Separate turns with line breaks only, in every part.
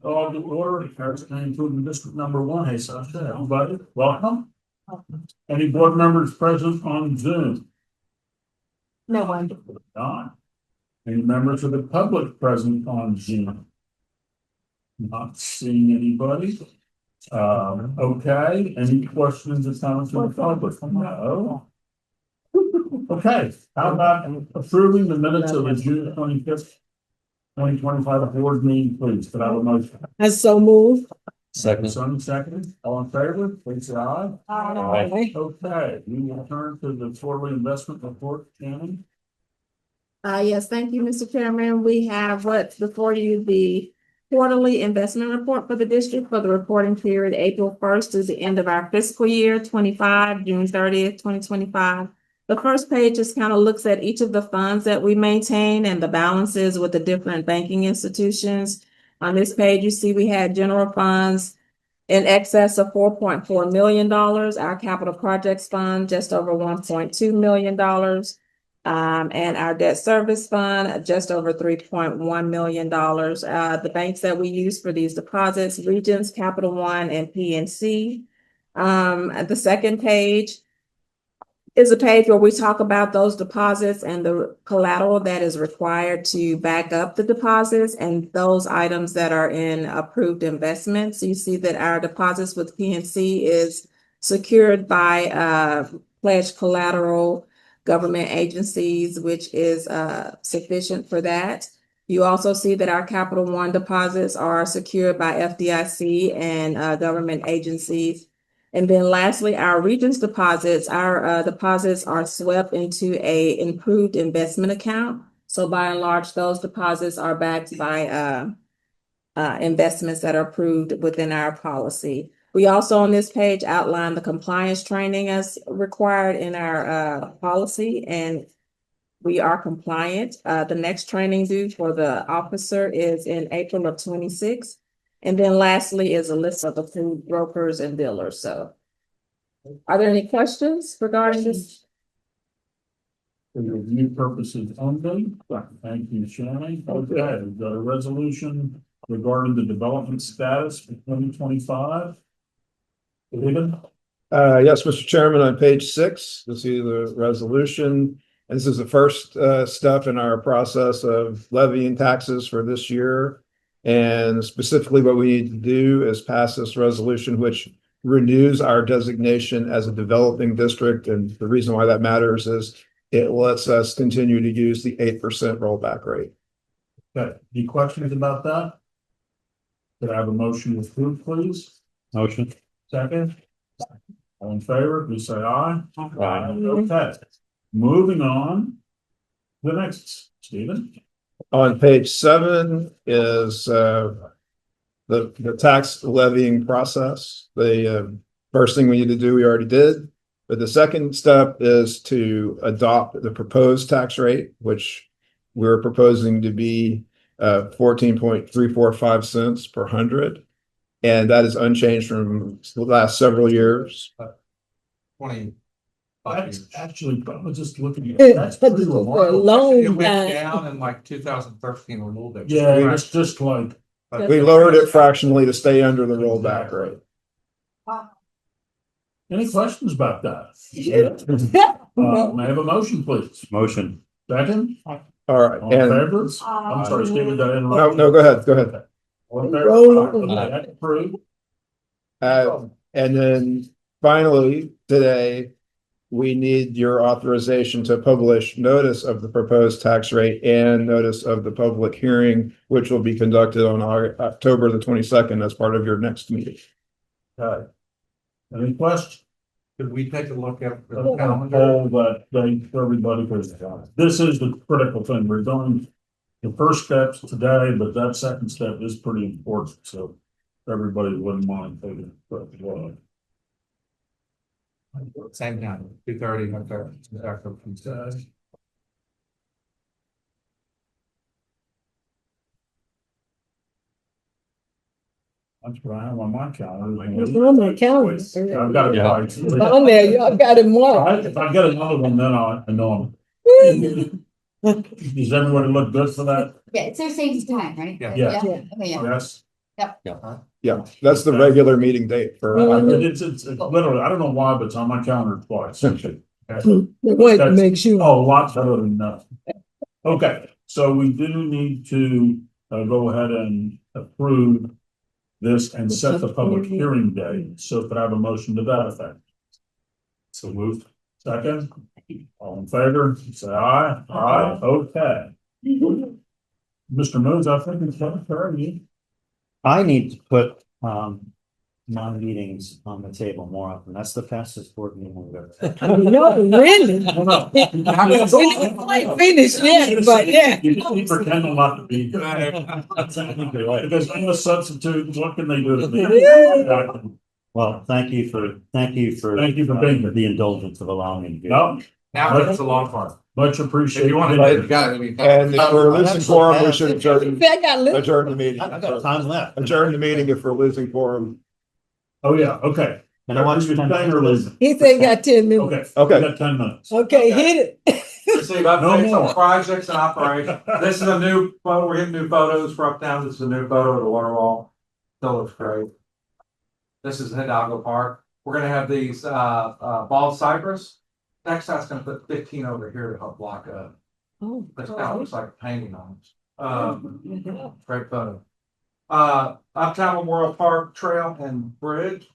All to order, including District Number 1. Hey, Sasha, everybody, welcome. Any board members present on Zoom?
No one.
None. Any members of the public present on Zoom? Not seeing anybody. Okay, any questions or comments from the public? No. Okay, how about approving the minutes of the June 25th, 2025 board meeting, please? Could I have a motion?
I so move.
Second, second, all in favor, please say aye.
Aye.
Okay, we will turn to the quarterly investment report, Shannon.
Yes, thank you, Mr. Chairman. We have what's before you, the quarterly investment report for the district for the reporting period, April 1st is the end of our fiscal year 25, June 30th, 2025. The first page just kind of looks at each of the funds that we maintain and the balances with the different banking institutions. On this page, you see we had general funds in excess of $4.4 million, our capital projects fund just over $1.2 million. And our debt service fund, just over $3.1 million. The banks that we use for these deposits, Regions, Capital One, and PNC. At the second page is a page where we talk about those deposits and the collateral that is required to back up the deposits and those items that are in approved investments. You see that our deposits with PNC is secured by pledged collateral, government agencies, which is sufficient for that. You also see that our Capital One deposits are secured by FDIC and government agencies. And then lastly, our Regions deposits, our deposits are swept into a improved investment account. So by and large, those deposits are backed by investments that are approved within our policy. We also on this page outline the compliance training as required in our policy, and we are compliant. The next training due for the officer is in April of 26. And then lastly is a list of approved brokers and dealers. So are there any questions regarding this?
For review purposes only. Thank you, Shannon. Okay, we've got a resolution regarding the development status for 2025. David?
Yes, Mr. Chairman, on page 6, you'll see the resolution. And this is the first step in our process of levying taxes for this year. And specifically what we need to do is pass this resolution, which renews our designation as a developing district. And the reason why that matters is it lets us continue to use the 8% rollback rate.
Okay, any questions about that? Could I have a motion to approve, please?
Motion.
Second? All in favor, please say aye.
Aye.
Okay, moving on. The next, Stephen.
On page 7 is the tax levying process. The first thing we need to do, we already did. But the second step is to adopt the proposed tax rate, which we're proposing to be 14.345 cents per hundred. And that is unchanged from the last several years.
20.
That's actually, I was just looking at,
It-
that's pretty
for a
remarkable.
long
It went
time.
down in like 2013 a little bit.
Yeah, it's just like,
We lowered it fractionally to stay under the rollback rate.
any questions about that? May I have a motion, please?
Motion.
Second?
All right.
All in
And
favor? I'm sorry, Stephen, did I interrupt?
no, go ahead. Go ahead.
All in favor?
Roll.
Okay, that's approved.
And then finally, today, we need your authorization to publish notice of the proposed tax rate and notice of the public hearing, which will be conducted on October the 22nd as part of your next meeting.
Okay. Any questions?
Could we take a look at the
Hold
calendar?
that date for everybody, because this is the critical thing. We're doing the first steps today, but that second step is pretty important, so everybody wouldn't mind taking it.
Same time, 2:30. Okay.
That's what I have on my calendar.
It's on my calendar.
I've got it.
Yeah.
right.
On there, y'all got it marked.
If I get another one, then I know. Does everybody look good for that?
Yeah, it's our same time, right?
Yeah.
Yeah.
Okay, yeah.
Yes.
Yeah, that's the regular meeting date for.
It's literally, I don't know why, but it's on my calendar twice.
Wait, to make sure.
Oh, lots better than nothing. Okay, so we do need to go ahead and approve this and set the public hearing date. So could I have a motion to that effect? So moved. Second, all in favor, say aye. Aye, okay. Mr. Moons, I think it's going to carry you.
I need to put my meetings on the table more often. That's the fastest board meeting we've ever had.
No, really?
No, no.
We ain't finished yet, but yeah.
You just need to pretend not to be. Because I'm a substitute, what can they do to me?
Well, thank you for
Thank you for being here.
the indulgence of allowing me to do.
No,
Now that's the long part.
much
If
appreciated.
you want to, you got it. I mean,
And if we're losing quorum, we should adjourn,
I got little.
adjourn the meeting.
I've got time left.
Adjourn the meeting if we're losing quorum.
Oh, yeah, okay.
And I want
You're
to
staying or losing?
He said he got 10 minutes.
Okay.
Okay.
We got 10 minutes.
Okay, hit it.
receive updates on projects and operations. This is a new photo, we're getting new photos for Uptown. This is a new photo of the water wall. Still looks great. This is Hidalgo Park. We're gonna have these bald cypress. Next time's gonna put 15 over here to help block up.
Oh,
This now looks like a painting on it. Great photo. Uptown Memorial Park Trail and Bridge.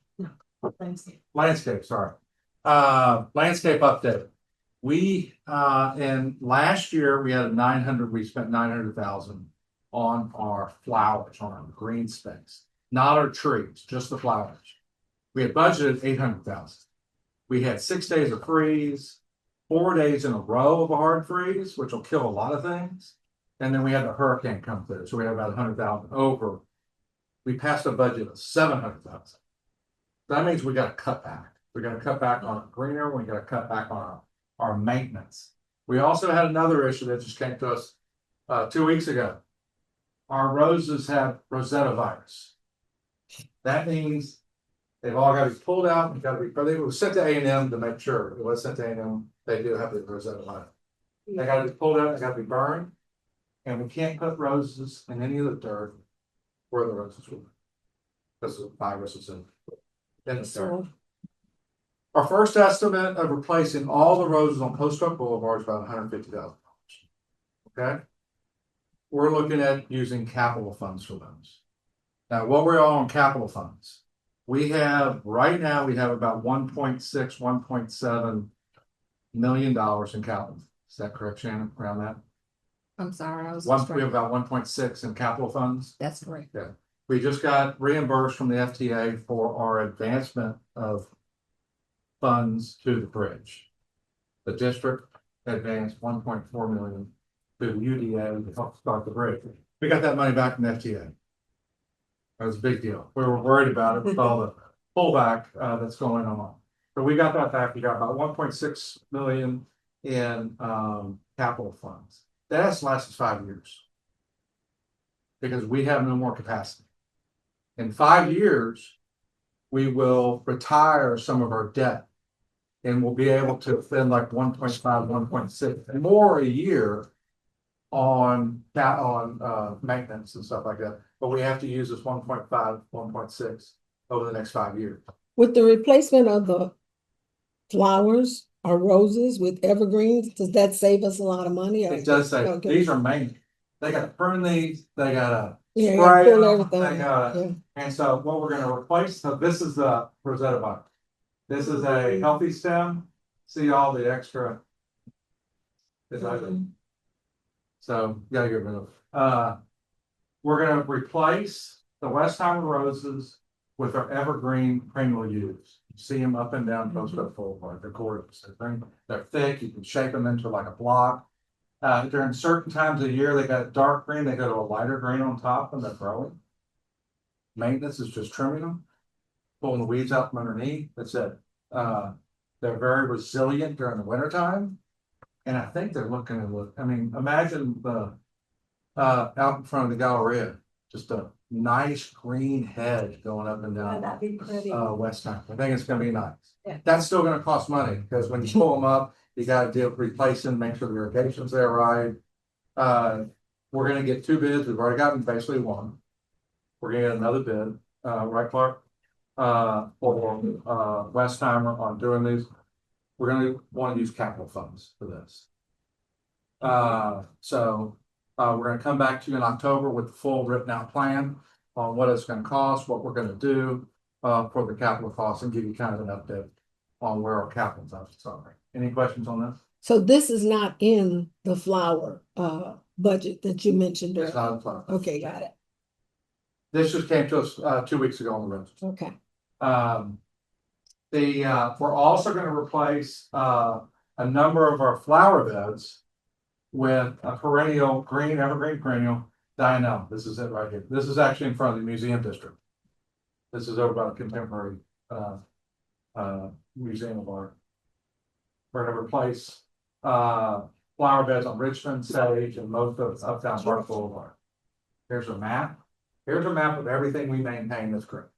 Landscape, sorry. Landscape update. We, in last year, we had we spent 900,000 on our flowers, on our green space, not our trees, just the flowers. We had budgeted 800,000. We had 6 days of freeze, 4 days in a row of a hard freeze, which will kill a lot of things. And then we had the hurricane come through, so we had about 100,000 over. We passed a budget of 700,000. That means we got to cut back. We got to cut back on greener. We got to cut back on our maintenance. We also had another issue that just came to us 2 weeks ago. Our roses have Rosetta virus. That means they've all got to be pulled out and got to be. But they were sent to A&M to make sure it was sent to A&M. They do have the Rosetta virus. They got to be pulled out. They got to be burned, and we can't put roses in any of the dirt where the roses were, because the virus is in the dirt. Our first estimate of replacing all the roses on Post Oak Boulevard is about $150,000. Okay, we're looking at using capital funds for those. Now, what we're on capital funds, we have right now we have about 1.6, 1.7 million dollars in capital. Is that correct, Shannon? Around that?
I'm sorry, I was.
We have about 1.6 in capital funds.
That's correct.
We just got reimbursed from the FTA for our advancement of funds to the bridge. The district advanced 1.4 million to UDA to help start the bridge. We got that money back from the FTA. That was a big deal. We were worried about it with all the pullback that's going on. So we got that back. We got about 1.6 million in capital funds. That has lasted 5 years because we have no more capacity. In 5 years, we will retire some of our debt and we'll be able to spend like 1.5, 1.6 and more a year on maintenance and stuff like that. But we have to use this 1.5, 1.6 over the next 5 years.
With the replacement of the flowers or roses with evergreens, does that save us a lot of money?
It does say,
Okay.
these are main, they gotta prune these, they gotta
Yeah,
spray
pull
them,
everything.
they gotta,
Yeah.
and so what we're gonna replace, so this is the Rosetta vine. This is a healthy stem, see all the extra. So, gotta get rid of. We're gonna replace the Westheimer roses with our evergreen perennial yews. You see them up and down Post Oak Boulevard, they're gorgeous, they're thick, you can shape them into like a block. During certain times of the year, they got dark green, they go to a lighter green on top and they're growing. Maintenance is just trimming them, pulling the weeds out from underneath, that's it. They're very resilient during the winter time. And I think they're looking to look, I mean, imagine the out in front of the Galleria, just a nice green hedge going up and down.
That'd be pretty.
Westheimer. I think it's gonna be nice.
Yeah.
That's still gonna cost money, because when you pull them up, you gotta deal with replacing, make sure the irrigation's there right. We're gonna get 2 bids, we've already gotten basically one. We're gonna get another bid, right, Clark? For Westheimer on doing these. We're gonna want to use capital funds for this. We're gonna come back to you in October with the full written out plan on what it's gonna cost, what we're gonna do for the capital costs, and give you kind of an update on where our capital budgets are. Any questions on this?
So this is not in the flower budget that you mentioned
It's
earlier?
not a plan.
Okay, got it.
This just came to us 2 weeks ago on the road.
Okay.
We're also gonna replace a number of our flower beds with a perennial, green, evergreen perennial, Dianel. This is it right here. This is actually in front of the museum district. This is over by the contemporary museum of art. We're gonna replace flower beds on Richmond, Sage, and most of Uptown Park Boulevard. Here's a map. Here's a map of everything we maintain that's green.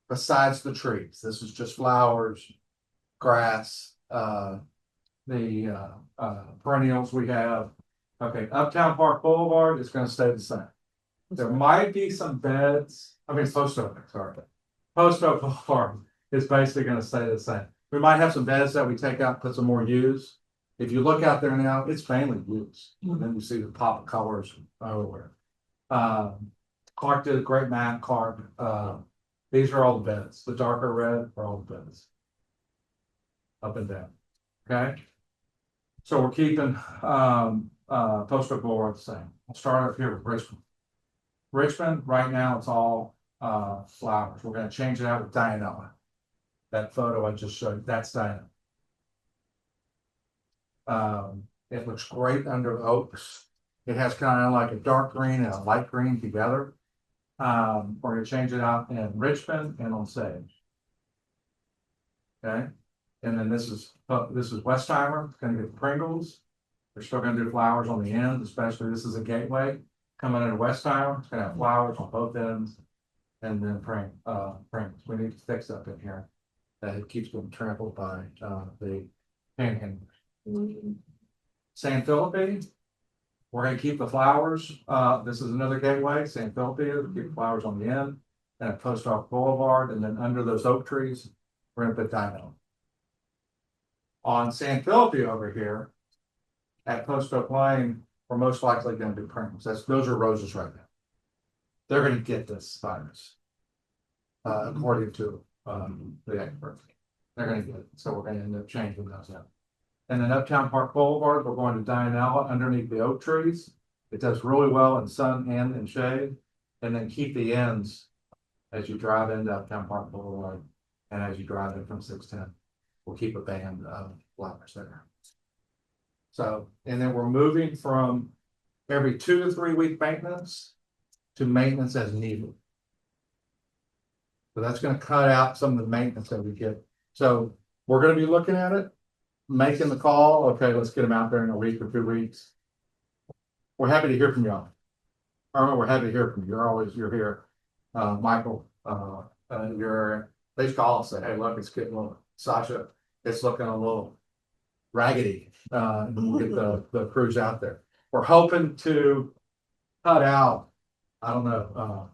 Besides the trees, this is just flowers, grass, the perennials we have. Okay, Uptown Park Boulevard is gonna stay the same. There might be some beds, it's Post Oak, sorry. Post Oak Boulevard is basically gonna stay the same. We might have some beds that we take out, put some more U's. If you look out there now, it's mainly U's, and then you see the pop of colors everywhere. Clark did a great map, Clark. These are all the beds. The darker red are all the beds. Up and down. Okay? So we're keeping Post Oak Boulevard the same. I'll start up here with Richmond. Richmond, right now, it's all flowers. We're gonna change it out with Dianella. That photo I just showed, that's Dianella. It looks great under oaks. It has kind of like a dark green and a light green together. We're gonna change it out in Richmond and on Sage. Okay, and then this is Westheimer, it's gonna get Pringles. They're still gonna do flowers on the ends, especially this is a gateway coming into Westheimer, it's gonna have flowers on both ends. And then Pringles, we need to fix up in here. That it keeps being trampled by the panhandlers. San Felipe, we're gonna keep the flowers. This is another gateway, San Felipe, we'll keep flowers on the end. And at Post Oak Boulevard, and then under those oak trees, we're gonna put Dino. On San Felipe over here, at Post Oak Lane, we're most likely gonna do Pringles. Those are roses right now. They're gonna get this virus. According to the expert. They're gonna get it, so we're gonna end up changing those out. And then Uptown Park Boulevard, we're going to Dianella underneath the oak trees. It does really well in sun and in shade. And then keep the ends as you drive into Uptown Park Boulevard and as you drive in from 610. We'll keep a band of flowers there. So, and then we're moving from every 2 to 3 week maintenance to maintenance as needed. So that's gonna cut out some of the maintenance that we get. So we're gonna be looking at it, making the call. Okay, let's get them out there in a week or 2 weeks. We're happy to hear from y'all. Irma, we're happy to hear from you. You're here. Michael, they call and say, hey, look, it's getting a little, Sasha, it's looking a little raggedy. We'll get the crews out there. We're hoping to cut out, I don't know,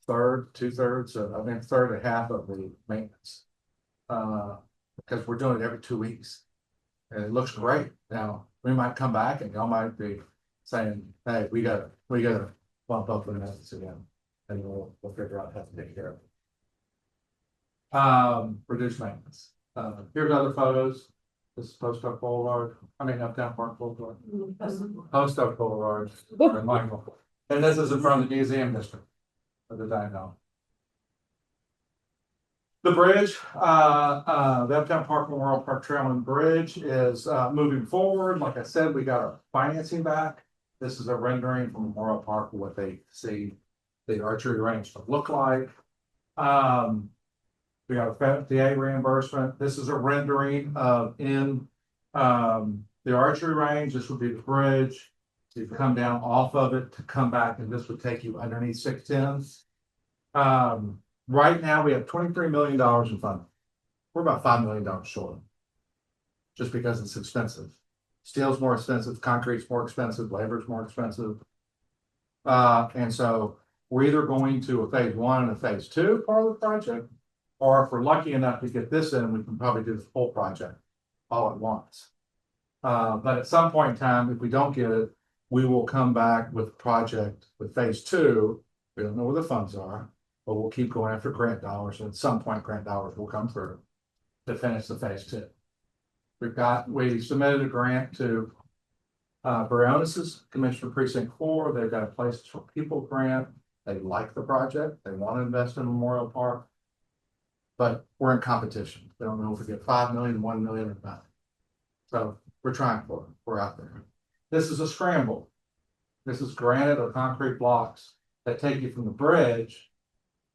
third, 2/3, third and half of the maintenance. Because we're doing it every 2 weeks. And it looks great. Now, we might come back and y'all might be saying, hey, we gotta bump up the maintenance again. And we'll figure out how to take care of it. Reduce maintenance. Here's other photos. This is Post Oak Boulevard. Uptown Park Boulevard. Post Oak Boulevard. And Michael. And this is in front of the museum district of the Dino. The bridge, the Uptown Park Memorial Park Trail and Bridge is moving forward. Like I said, we got our financing back. This is a rendering from Memorial Park of what they see the archery range to look like. We got a FDA reimbursement. This is a rendering of in the archery range. This would be the bridge. So you come down off of it to come back, and this would take you underneath 610. Right now, we have $23 million in funding. We're about $5 million short. Just because it's expensive. Steel's more expensive, concrete's more expensive, labor's more expensive. And so we're either going to a phase one and a phase two part of the project. Or if we're lucky enough to get this in, we can probably do the whole project all at once. But at some point in time, if we don't get it, we will come back with a project with phase two. We don't know where the funds are, but we'll keep going after grant dollars, and at some point grant dollars will come through to finish the phase two. We submitted a grant to Briones' Commissioner Precinct 4. They've got a Places for People grant. They like the project. They want to invest in Memorial Park. But we're in competition. They don't know if we get 5 million, 1 million, or nothing. So we're trying for it. We're out there. This is a scramble. This is granite or concrete blocks that take you from the bridge.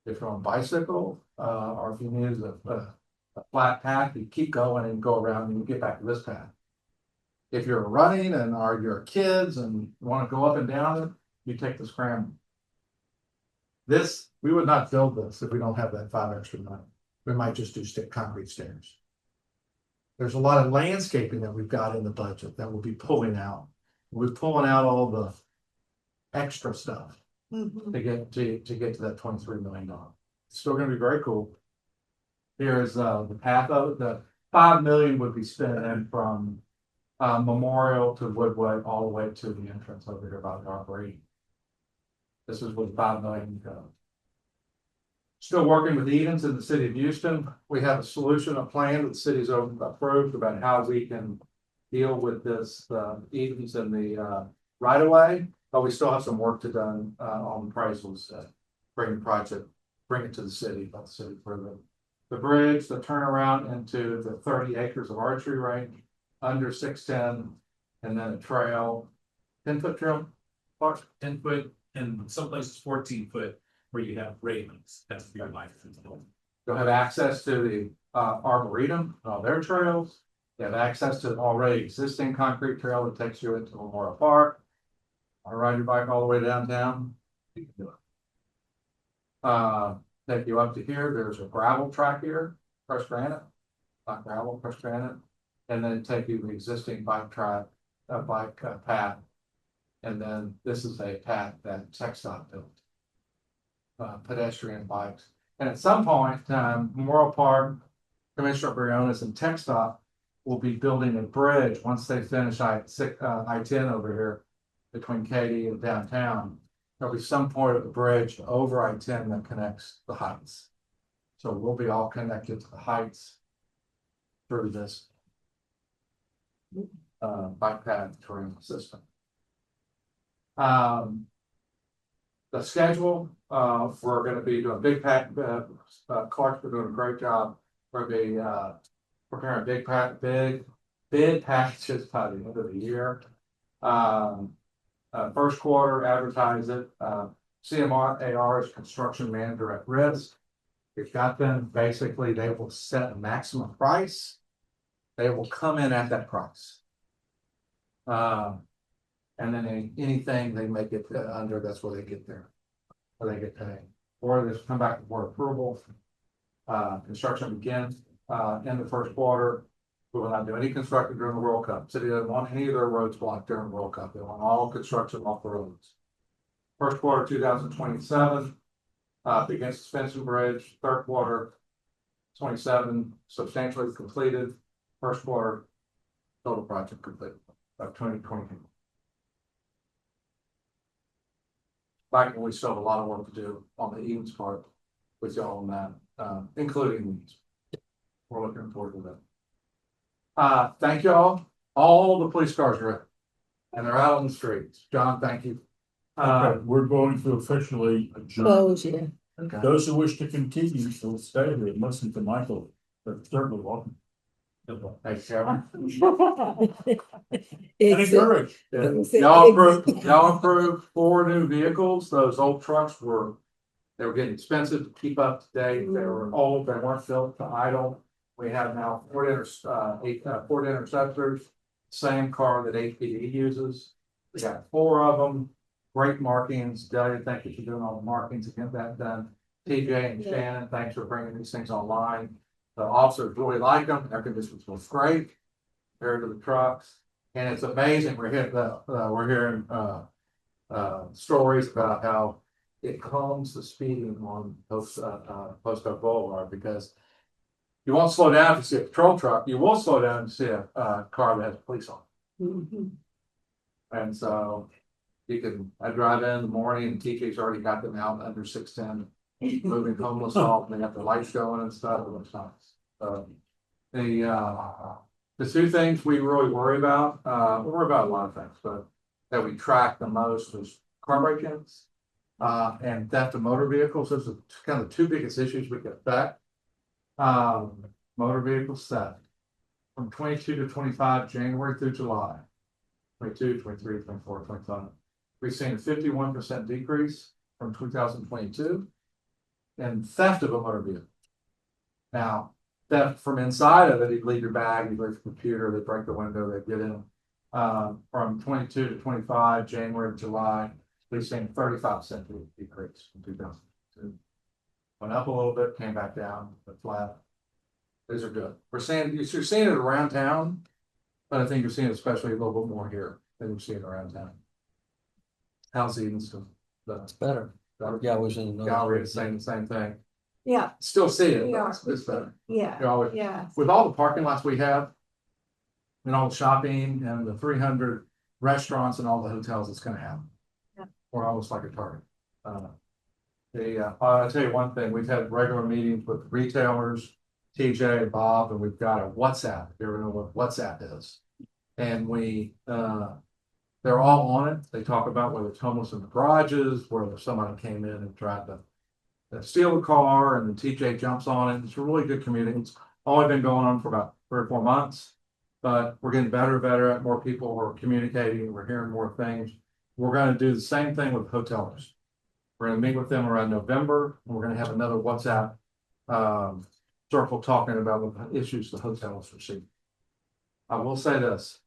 If you're on a bicycle, or if you use a flat path, you keep going and go around and you get back to this path. If you're running and are your kids and want to go up and down it, you take the scramble. We would not build this if we don't have that 5 extra money. We might just do concrete stairs. There's a lot of landscaping that we've got in the budget that we'll be pulling out. We're pulling out all the extra stuff to get to that $23 million. It's still going to be very cool. Here's the path of it. The 5 million would be spent in from Memorial to Woodway all the way to the entrance over here by the Arboretum. This is where 5 million goes. Still working with Edens in the city of Houston. We have a solution, a plan that the city's approved about how we can deal with this Edens and the right of way, but we still have some work to done on appraisals. Bring it to the city, let the city for the bridge, the turnaround into the 30 acres of archery range, under 610, and then a trail, 10-foot trail,
10 foot, and some places 14 foot where you have railings. That's your life.
You'll have access to the Arboretum, all their trails. You have access to the already existing concrete trail that takes you into Memorial Park. I ride your bike all the way downtown. You can do it. Take you up to here. There's a gravel track here, crushed granite, not gravel, crushed granite, and then take you to the existing bike track, path. And then this is a path that TxDOT built. Pedestrian bikes. And at some point, Memorial Park, Commissioner Briones and TxDOT will be building a bridge once they finish I-10 over here between Katy and downtown. There'll be some point of the bridge over I-10 that connects the heights. So we'll be all connected to the heights through this bike path touring system. The schedule, we're going to be doing big pack. Clark's been doing a great job. We're going to be preparing bid packages by the end of the year. First quarter, advertise it. CMAR is construction manager at risk. We've got them. Basically, they will set a maximum price. They will come in at that price. And then anything they make it under, that's where they get there, where they get paid. Or they come back for approval. Construction begins in the first quarter. We will not do any construction during the World Cup. City doesn't want any of their roads blocked during the World Cup. They want all construction off the roads. First quarter 2027 begins suspension bridge. Third quarter 27 substantially completed. First quarter total project completed of 2020. Back when we still have a lot of work to do on the Edens part with y'all on that, including these. We're looking forward to that. Thank y'all. All the police cars are ready and they're out on the streets. John, thank you.
Okay, we're going to officially adjourn.
Close, yeah.
Okay.
Those who wish to continue, will stay here and listen to Michael. They're certainly welcome.
Thanks, Kevin.
And
Except-
encourage.
Y'all approved 4 new vehicles. Those old trucks were getting expensive to keep up to date. They were old, they weren't built to idle. We have now Ford Interceptors, same car that HPD uses. We got 4 of them, great markings. Delia, thank you for doing all the markings to get that done. TJ and Shannon, thanks for bringing these things online. The officers really like them. Air conditioning was great compared to the trucks. And it's amazing. We're hearing stories about how it calms the speeding on Post Oak Boulevard because you won't slow down if you see a patrol truck. You will slow down if you see a car that has police on. And so I drive in the morning and TJ's already got them out under 610, moving homeless off, and they got the lights going and stuff. It looks nice. The two things we really worry about, we worry about a lot of things, but that we track the most is car break-ins and theft of motor vehicles. Those are kind of the two biggest issues we can affect. Motor vehicle theft from 22 to 25, January through July. 22, 23, 24, 25. We've seen a 51% decrease from 2022 and theft of a motor vehicle. Now, theft from inside of it, you leave your bag, you leave your computer, they break the window, they get in. From 22 to 25, January to July, we've seen a 35% decrease from 2022. Went up a little bit, came back down, but flat. These are good. You're seeing it around town, but I think you're seeing it especially a little bit more here than you're seeing around town. How's Evanston?
It's better. Yeah, I was in.
Gallery, same thing.
Yeah,
Still see it,
Yeah.
but it's better.
yeah,
You always-
yeah.
With all the parking lots we have, and all the shopping and the 300 restaurants and all the hotels, it's gonna happen.
Yeah.
We're almost like a target. I'll tell you one thing, we've had regular meetings with retailers, TJ and Bob, and we've got a WhatsApp, if you ever know what WhatsApp is. And they're all on it, they talk about whether it's homeless in the garages, whether somebody came in and tried to steal a car and then TJ jumps on it. It's a really good community. It's only been going on for about 3 or 4 months, but we're getting better and better. More people are communicating. We're hearing more things. We're going to do the same thing with hoteliers. We're going to meet with them around November. And we're going to have another WhatsApp circle talking about what issues the hotels receive. I will say this: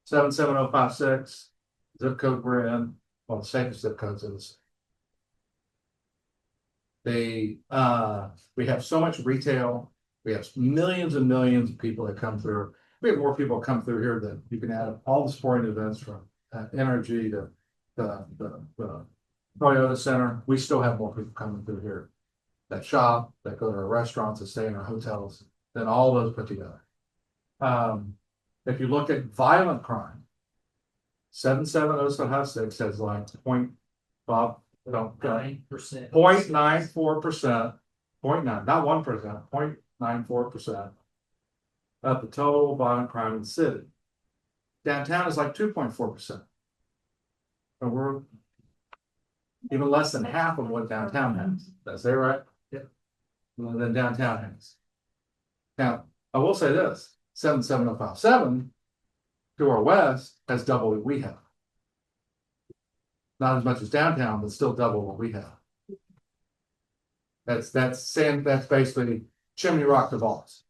77056 zip code we're in, well, the safest zip codes in the city. We have so much retail. We have millions and millions of people that come through. We have more people come through here than you can add all the sporting events from Energy to the Toyota Center. We still have more people coming through here that shop, that go to our restaurants, that stay in our hotels than all those put together. If you look at violent crime, 77056 has like Bob, don't
9%.
0.94%, 0.9, not 1%, 0.94% of the total violent crime in the city. Downtown is like 2.4%. And we're even less than half of what downtown has. That's that right? Yep. Than downtown has. Now, I will say this: 77057 to our west has double what we have. Not as much as downtown, but still double what we have. That's basically Chimney Rock to Voss.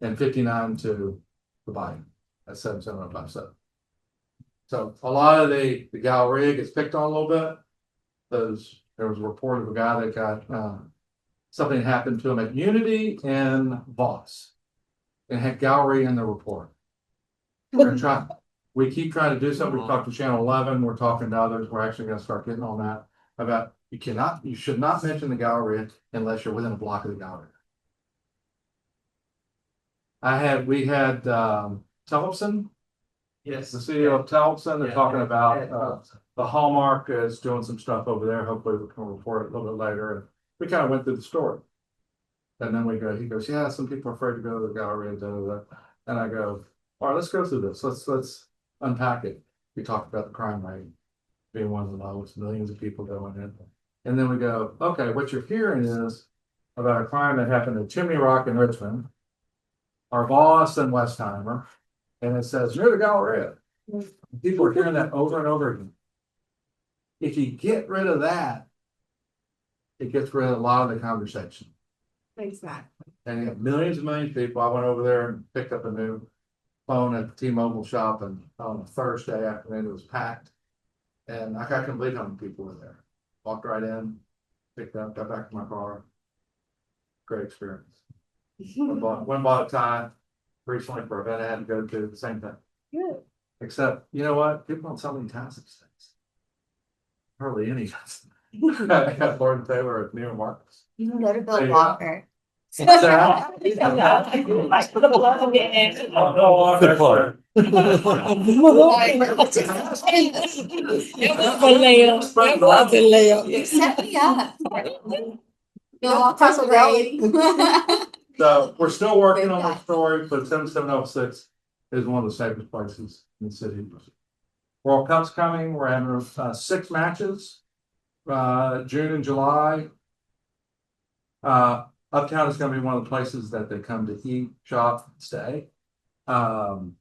And 59 to the body. That's 77057. So a lot of the Galleria gets picked on a little bit. There was a report of a guy that got something happened to him at Unity and Voss. And had Galleria in the report. We keep trying to do something. We talked to Channel 11. We're talking to others. We're actually going to start getting on that about you should not mention the Galleria unless you're within a block of the Galleria. We had Tellefson,
Yes.
the CEO of Tellefson. They're talking about the Hallmark is doing some stuff over there. Hopefully we can report it a little bit later. And we kind of went through the story. And then he goes, yeah, some people are afraid to go to the Galleria. And I go, all right, let's go through this. Let's unpack it. We talked about the crime rate being one of the lowest, millions of people going in. And then we go, okay, what you're hearing is about a crime that happened in Chimney Rock in Richmond, our Voss and Westheimer, and it says near the Galleria. People are hearing that over and over again. If you get rid of that, it gets rid of a lot of the conversation.
Exactly.
And you have millions and millions of people. I went over there and picked up a new phone at the T-Mobile shop, and on a Thursday afternoon it was packed. And I couldn't believe how many people were there. Walked right in, picked up, got back to my car. Great experience. Went and bought a tie recently for an event I had to go to, the same thing.
Good.
Except, you know what? People don't sell any ties these days. Hardly any. I got Lauren Taylor at Neil Marcus.
You can go to
There
Bill
you go.
Walker.
What's that?
Like the plug in.
Oh,
Good plug.
It was for Leah. It was a Leah.
You set me up. Bill Walker's great.
So we're still working on the story, but 7706 is one of the safest places in the city. World Cup's coming. We're having 6 matches, June and July. Uptown is going to be one of the places that they come to eat, shop, stay. The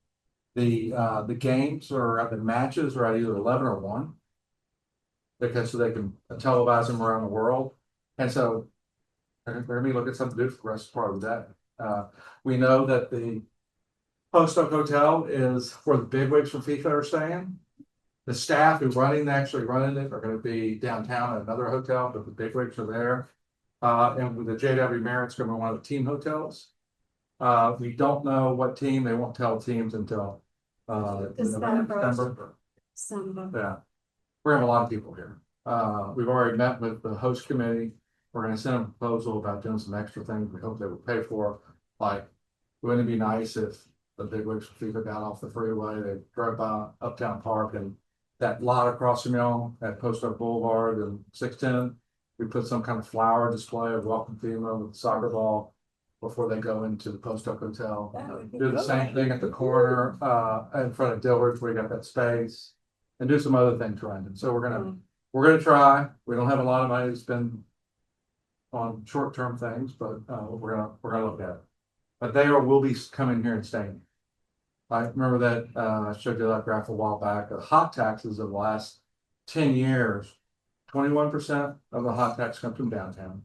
games or the matches are at either 11 or 1 because so they can televise them around the world. And so they're going to be looking at something to do for the rest part of the day. We know that the Post Oak Hotel is where the bigwigs from FIFA are staying. The staff who actually running it are going to be downtown at another hotel, but the bigwigs are there. And with the JW Marriott's going to be one of the team hotels. We don't know what team, they won't tell teams until December. Yeah. We're having a lot of people here. We've already met with the host committee. We're gonna send a proposal about doing some extra things we hope they will pay for. Like, wouldn't it be nice if the bigwigs from FIFA got off the freeway, they drove by Uptown Park and that lot across from y'all at Post Oak Boulevard and 610, we put some kind of flower display of welcome FEMA with the soccer ball before they go into the Post Oak Hotel. Do the same thing at the corner, in front of Dillard's where you got that space, and do some other things around it. So we're gonna try. We don't have a lot of money to spend on short-term things, but we're gonna look at it. But will be coming here and staying. I remember that I showed you that graph a while back. The hot taxes of the last 10 years, 21% of the hot tax comes from downtown.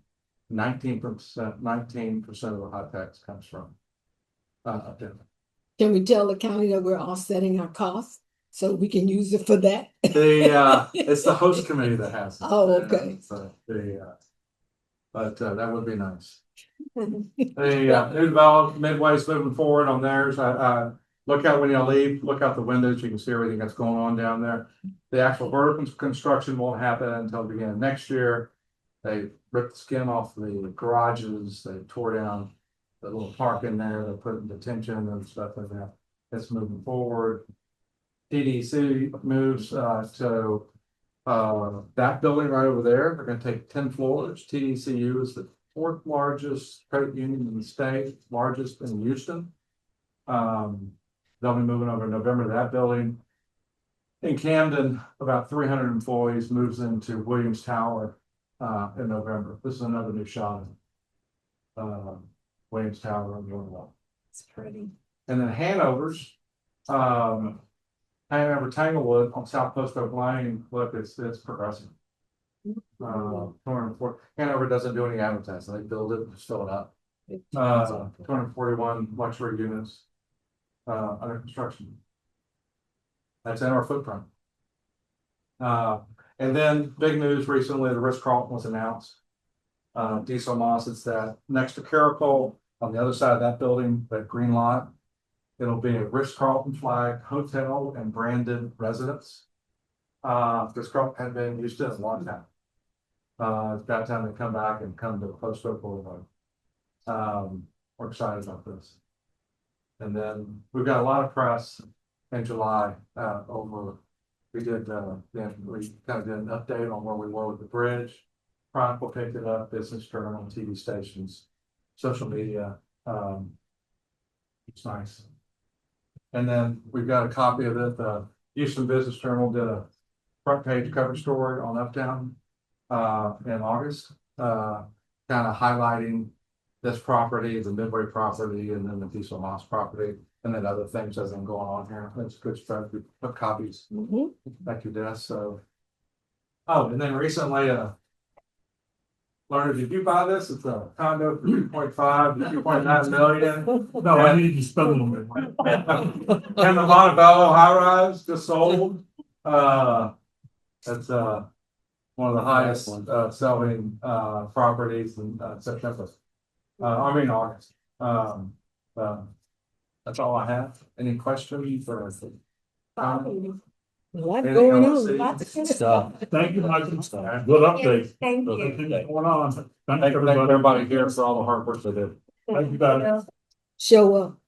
19% of the hot tax comes from uptown.
Can we tell the county that we're offsetting our costs so we can use it for that?
It's the host committee that has it.
Oh, okay.
But that would be nice. The new development Midway's moving forward on theirs. Look out when you leave, look out the windows, you can see everything that's going on down there. The actual vertical construction won't happen until the beginning of next year. They ripped the skin off the garages, they tore down the little park in there, they're putting detention and stuff like that. It's moving forward. TDC moves to that building right over there. They're gonna take 10 floors. TDCU is the 4th largest credit union in the state, largest in Houston. They'll be moving over in November to that building. In Camden, about 300 employees moves into Williams Tower in November. This is another new shot. Williams Tower on the wall.
It's pretty.
And then Hanover's, Hanover Tanglewood on South Post Oak Lane. Look, it's progressing. Hanover doesn't do any advertising. They build it and just fill it up. 241 luxury units under construction. That's in our footprint. And then big news recently, the Ritz-Carlton was announced. Diesel Moss, it's that next to Caracol on the other side of that building, that green lot. It'll be a Ritz-Carlton flag hotel and branded residence. Ritz-Carlton had been used to it a long time. It's about time to come back and come to Post Oak Boulevard. We're excited about this. And then we've got a lot of press in July over. We did we kind of did an update on where we were with the bridge. Chronicle picked it up, Business Journal, TV stations, social media. It's nice. And then we've got a copy of it. The Houston Business Journal did a front page cover story on Uptown in August, kind of highlighting this property, the Midway property, and then the Diesel Moss property, and then other things that's been going on here. It's good stuff. We put copies back your desk. So, and then recently, Learner, did you buy this? It's a condo for 2.5 to 2.9 million.
No, I need to spend a little bit.
And the Montebello high rise just sold. That's one of the highest selling properties in September. August. That's all I have. Any questions or comments?
A lot
Anything
going
else,
on.
Steve?
Lots of good
Stuff.
Thank you, Mike. Good update.
Thank
So,
you.
everything's going on. Thank
Thank everybody here for all the hard work they did.
Thank you, guys.
Show up.